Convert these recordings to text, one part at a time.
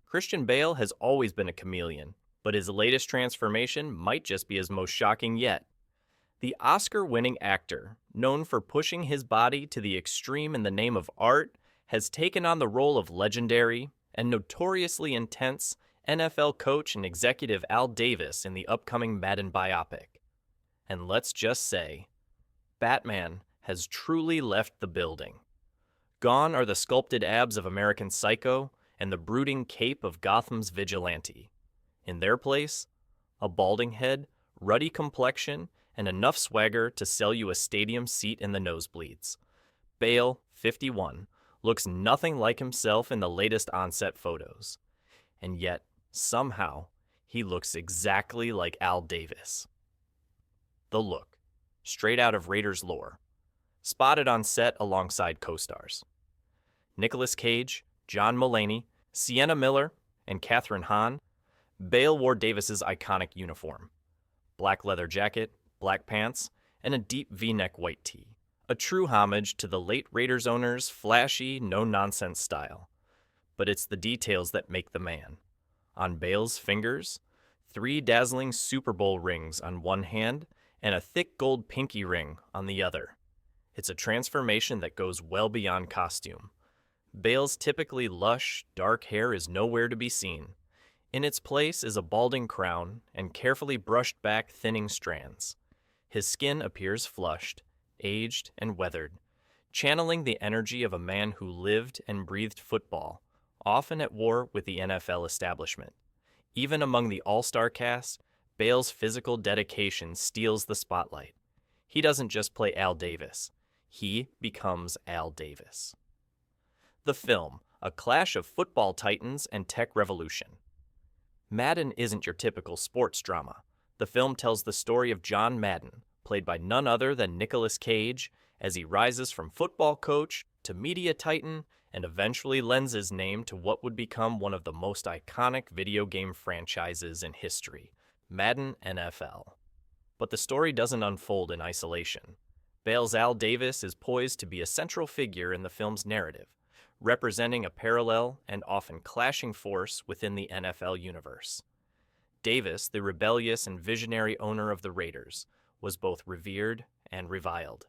Christian Bale has always been a chameleon, but his latest transformation might just be his most shocking yet. The Oscar-winning actor, known for pushing his body to the extreme in the name of art, has taken on the role of legendary and notoriously intense NFL coach and executive Al Davis in the upcoming Madden biopic. And let's just say, Batman has truly left the building. Gone are the sculpted abs of American Psycho and the brooding cape of Gotham's vigilante. In their place, a balding head, ruddy complexion, and enough swagger to sell you a stadium seat in the nosebleeds. Bale, 51, looks nothing like himself in the latest on-set photos. And yet, somehow, he looks exactly like Al Davis. The look, straight out of Raiders lore, spotted on set alongside co-stars. Nicolas Cage, John Mulaney, Sienna Miller, and Kathryn Hahn. Bale wore Davis's iconic uniform. Black leather jacket, black pants, and a deep V-neck white tee. A true homage to the late Raiders owner's flashy, no-nonsense style. But it's the details that make the man. On Bale's fingers, 3 dazzling Super Bowl rings on one hand and a thick gold pinky ring on the other. It's a transformation that goes well beyond costume. Bale's typically lush, dark hair is nowhere to be seen. In its place is a balding crown and carefully brushed back thinning strands. His skin appears flushed, aged, and weathered, channeling the energy of a man who lived and breathed football, often at war with the NFL establishment. Even among the all-star cast, Bale's physical dedication steals the spotlight. He doesn't just play Al Davis. He becomes Al Davis. The film, a clash of football titans and tech revolution. Madden isn't your typical sports drama. The film tells the story of John Madden, played by none other than Nicolas Cage, as he rises from football coach to media titan and eventually lends his name to what would become one of the most iconic video game franchises in history, Madden NFL. But the story doesn't unfold in isolation. Bale's Al Davis is poised to be a central figure in the film's narrative, representing a parallel and often clashing force within the NFL universe. Davis, the rebellious and visionary owner of the Raiders, was both revered and reviled.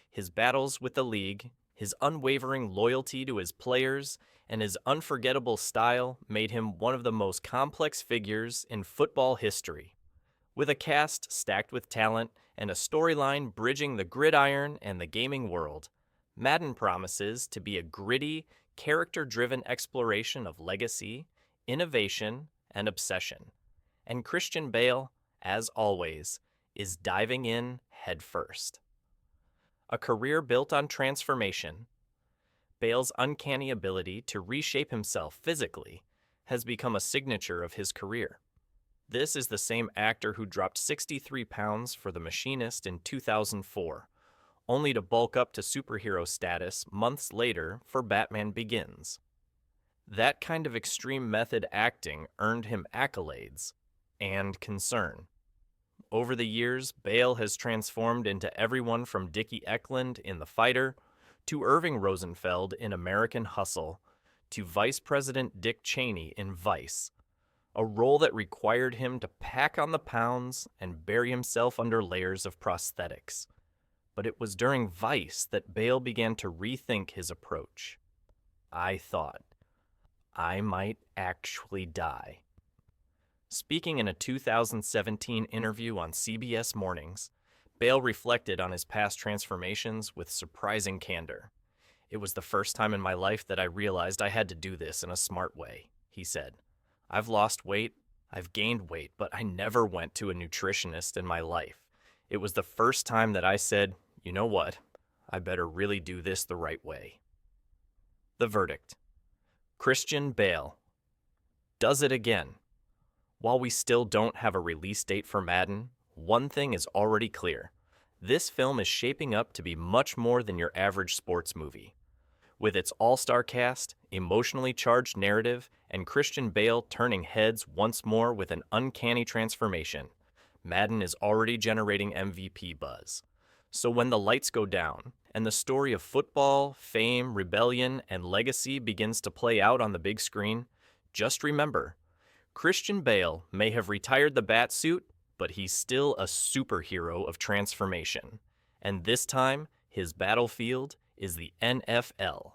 His battles with the league, his unwavering loyalty to his players, and his unforgettable style made him one of the most complex figures in football history. With a cast stacked with talent and a storyline bridging the gridiron and the gaming world, Madden promises to be a gritty, character-driven exploration of legacy, innovation, and obsession. And Christian Bale, as always, is diving in headfirst. A career built on transformation, Bale's uncanny ability to reshape himself physically has become a signature of his career. This is the same actor who dropped 63 pounds for The Machinist in 2004, only to bulk up to superhero status months later for Batman Begins. That kind of extreme method acting earned him accolades and concern. Over the years, Bale has transformed into everyone from Dickie Eklund in The Fighter, to Irving Rosenfeld in American Hustle, to Vice President Dick Cheney in Vice, a role that required him to pack on the pounds and bury himself under layers of prosthetics. But it was during Vice that Bale began to rethink his approach. I thought, I might actually die. Speaking in a 2017 interview on CBS Mornings, Bale reflected on his past transformations with surprising candor. It was the first time in my life that I realized I had to do this in a smart way, he said. I've lost weight, I've gained weight, but I never went to a nutritionist in my life. It was the first time that I said, you know what, I better really do this the right way. The verdict. Christian Bale does it again. While we still don't have a release date for Madden, one thing is already clear. This film is shaping up to be much more than your average sports movie. With its all-star cast, emotionally charged narrative, and Christian Bale turning heads once more with an uncanny transformation, Madden is already generating MVP buzz. So when the lights go down, and the story of football, fame, rebellion, and legacy begins to play out on the big screen, Just remember, Christian Bale may have retired the bat suit, but he's still a superhero of transformation. And this time, his battlefield is the NFL.